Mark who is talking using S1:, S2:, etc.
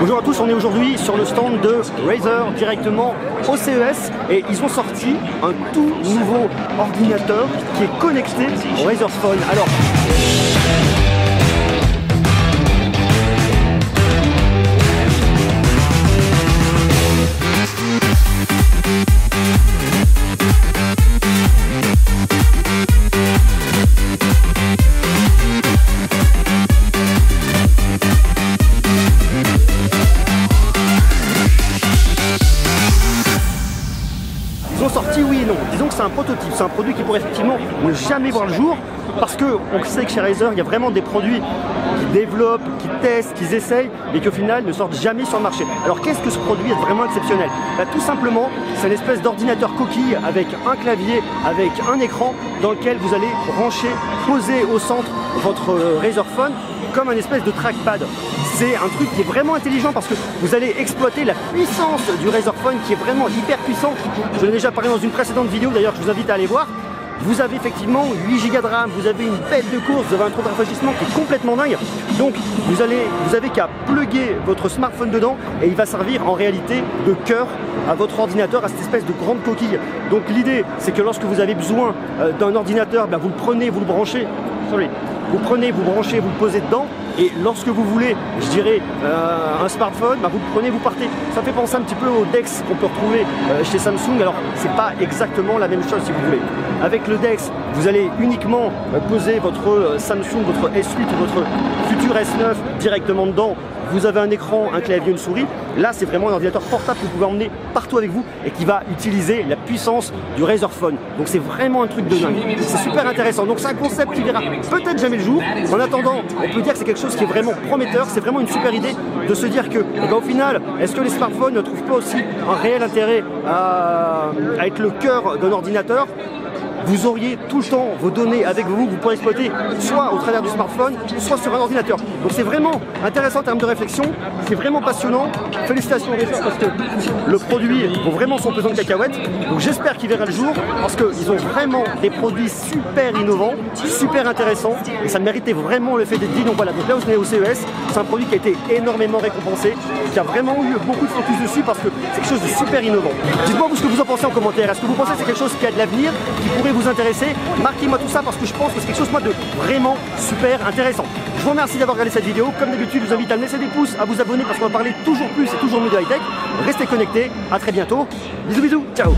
S1: Bonjour à tous, on est aujourd'hui sur le stand de Razer directement au CES et ils ont sorti un tout nouveau ordinateur qui est connecté au Razer Phone. Alors, ils ont sorti oui et non. Disons que c'est un prototype, c'est un produit qui pourrait effectivement ne jamais voir le jour parce qu'on sait que chez Razer, il y a vraiment des produits qui développent, qui testent, qui essayent mais qui au final ne sortent jamais sur le marché. Alors qu'est-ce que ce produit est vraiment exceptionnel? Tout simplement, c'est une espèce d'ordinateur coquille avec un clavier, avec un écran dans lequel vous allez brancher, poser au centre votre Razer Phone comme un espèce de trackpad. C'est un truc qui est vraiment intelligent parce que vous allez exploiter la puissance du Razer Phone qui est vraiment hyper puissant. Je l'ai déjà parlé dans une précédente vidéo d'ailleurs, je vous invite à aller voir. Vous avez effectivement 8 Go de RAM, vous avez une bête de course, vous avez un taux de rafraîchissement qui est complètement dingue. Donc vous avez qu'à plugger votre smartphone dedans et il va servir en réalité de cœur à votre ordinateur, à cette espèce de grande coquille. Donc l'idée c'est que lorsque vous avez besoin d'un ordinateur, vous le prenez, vous le branchez. Vous prenez, vous branchez, vous le posez dedans et lorsque vous voulez, je dirais, un smartphone, vous le prenez, vous partez. Ça fait penser un petit peu au DeX qu'on peut retrouver chez Samsung. Alors, c'est pas exactement la même chose si vous voulez. Avec le DeX, vous allez uniquement poser votre Samsung, votre S8 ou votre futur S9 directement dedans. Vous avez un écran, un clavier, une souris. Là, c'est vraiment un ordinateur portable que vous pouvez emmener partout avec vous et qui va utiliser la puissance du Razer Phone. Donc, c'est vraiment un truc de dingue. C'est super intéressant. Donc, c'est un concept qui verra peut-être jamais le jour. En attendant, on peut dire que c'est quelque chose qui est vraiment prometteur. C'est vraiment une super idée de se dire que, au final, est-ce que les smartphones ne trouvent pas aussi un réel intérêt à être le cœur d'un ordinateur? Vous auriez tout le temps vos données avec vous, vous pourrez exploiter soit au travers du smartphone, soit sur un ordinateur. Donc c'est vraiment intéressant en termes de réflexion, c'est vraiment passionnant. Félicitations Razer parce que le produit vaut vraiment son pesant de cacahuètes. Donc j'espère qu'il verra le jour parce qu'ils ont vraiment des produits super innovants, super intéressants et ça méritait vraiment le fait d'être dit. Donc voilà, donc là vous êtes au CES, c'est un produit qui a été énormément récompensé, qui a vraiment eu beaucoup de focus dessus parce que c'est quelque chose de super innovant. Dites-moi ce que vous en pensez en commentaire. Est-ce que vous pensez que c'est quelque chose qui a de l'avenir, qui pourrait vous intéresser? Marquez-moi tout ça parce que je pense que c'est quelque chose de vraiment super intéressant. Je vous remercie d'avoir regardé cette vidéo. Comme d'habitude, je vous invite à me laisser des pouces, à vous abonner parce qu'on va parler toujours plus et toujours mieux de high-tech. Restez connectés. À très bientôt. Bisous bisous. Ciao.